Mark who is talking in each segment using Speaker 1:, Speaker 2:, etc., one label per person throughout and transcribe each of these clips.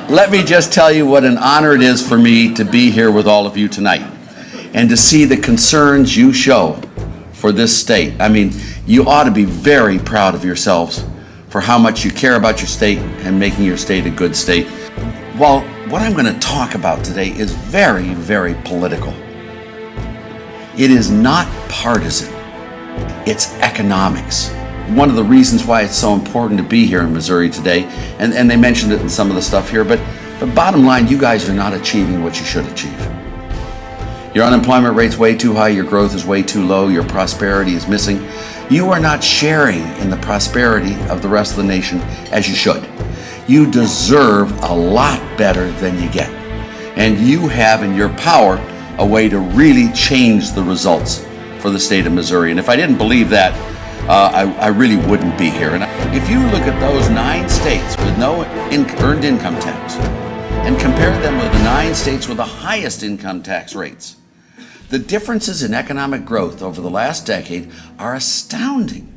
Speaker 1: Let me just tell you what an honor it is for me to be here with all of you tonight and to see the concerns you show for this state. I mean, you ought to be very proud of yourselves for how much you care about your state and making your state a good state. Well, what I'm going to talk about today is very, very political. It is not partisan. It's economics. One of the reasons why it's so important to be here in Missouri today, and they mentioned it in some of the stuff here, but bottom line, you guys are not achieving what you should achieve. Your unemployment rate's way too high, your growth is way too low, your prosperity is missing. You are not sharing in the prosperity of the rest of the nation as you should. You deserve a lot better than you get. And you have in your power a way to really change the results for the state of Missouri. And if I didn't believe that, I really wouldn't be here. And if you look at those 9 states with no earned income tax and compare them with the 9 states with the highest income tax rates, the differences in economic growth over the last decade are astounding.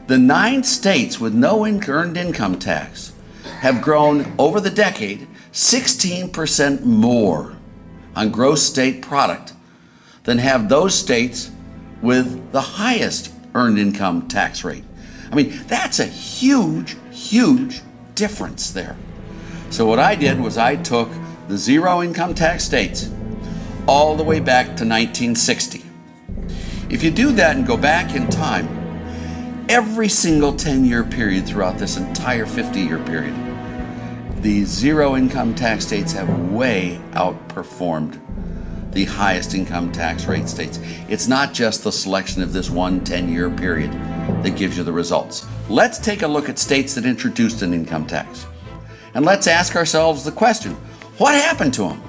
Speaker 1: The 9 states with no earned income tax have grown over the decade 16% more on gross state product than have those states with the highest earned income tax rate. I mean, that's a huge, huge difference there. So what I did was I took the zero income tax states all the way back to 1960. If you do that and go back in time, every single 10-year period throughout this entire 50-year period, the zero income tax states have way outperformed the highest income tax rate states. It's not just the selection of this one 10-year period that gives you the results. Let's take a look at states that introduced an income tax. And let's ask ourselves the question, what happened to them?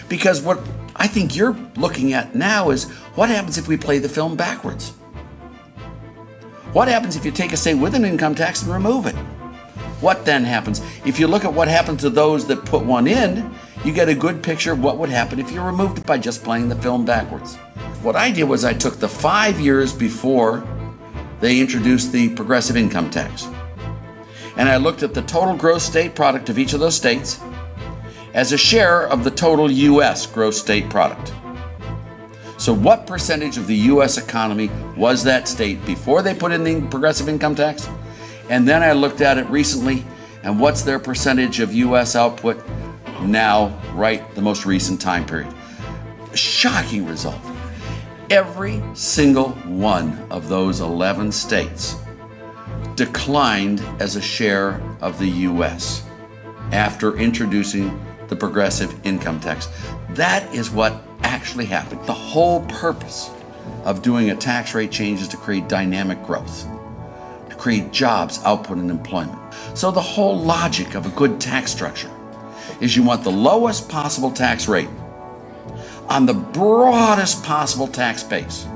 Speaker 1: Because what I think you're looking at now is what happens if we play the film backwards? What happens if you take a state with an income tax and remove it? What then happens? If you look at what happened to those that put one in, you get a good picture of what would happen if you removed it by just playing the film backwards. What I did was I took the 5 years before they introduced the progressive income tax, and I looked at the total gross state product of each of those states as a share of the total U.S. gross state product. So what percentage of the U.S. economy was that state before they put in the progressive income tax? And then I looked at it recently, and what's their percentage of U.S. output now, right, the most recent time period. Shocking result. Every single one of those 11 states declined as a share of the U.S. after introducing the progressive income tax. That is what actually happened. The whole purpose of doing a tax rate change is to create dynamic growth, to create jobs, output, and employment. So the whole logic of a good tax structure is you want the lowest possible tax rate on the broadest possible tax base.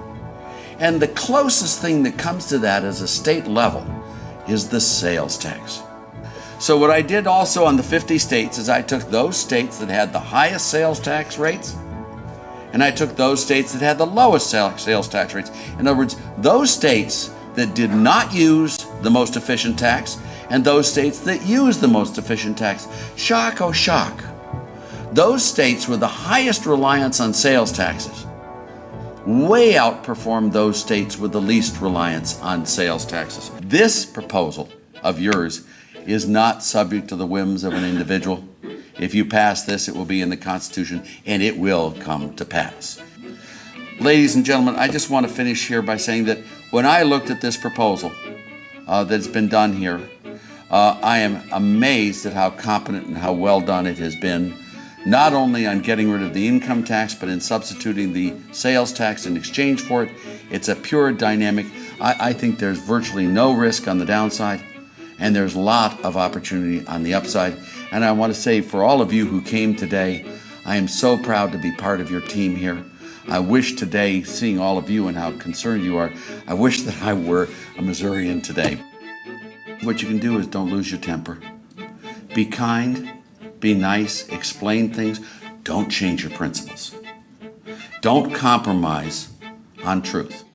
Speaker 1: And the closest thing that comes to that as a state level is the sales tax. So what I did also on the 50 states is I took those states that had the highest sales tax rates, and I took those states that had the lowest sales tax rates. In other words, those states that did not use the most efficient tax and those states that use the most efficient tax. Shock, oh shock. Those states with the highest reliance on sales taxes way outperformed those states with the least reliance on sales taxes. This proposal of yours is not subject to the whims of an individual. If you pass this, it will be in the Constitution, and it will come to pass. Ladies and gentlemen, I just want to finish here by saying that when I looked at this proposal that's been done here, I am amazed at how competent and how well done it has been, not only on getting rid of the income tax, but in substituting the sales tax in exchange for it. It's a pure dynamic. I think there's virtually no risk on the downside, and there's a lot of opportunity on the upside. And I want to say, for all of you who came today, I am so proud to be part of your team here. I wish today, seeing all of you and how concerned you are, I wish that I were a Missourian today. What you can do is don't lose your temper. Be kind, be nice, explain things. Don't change your principles. Don't compromise on truth.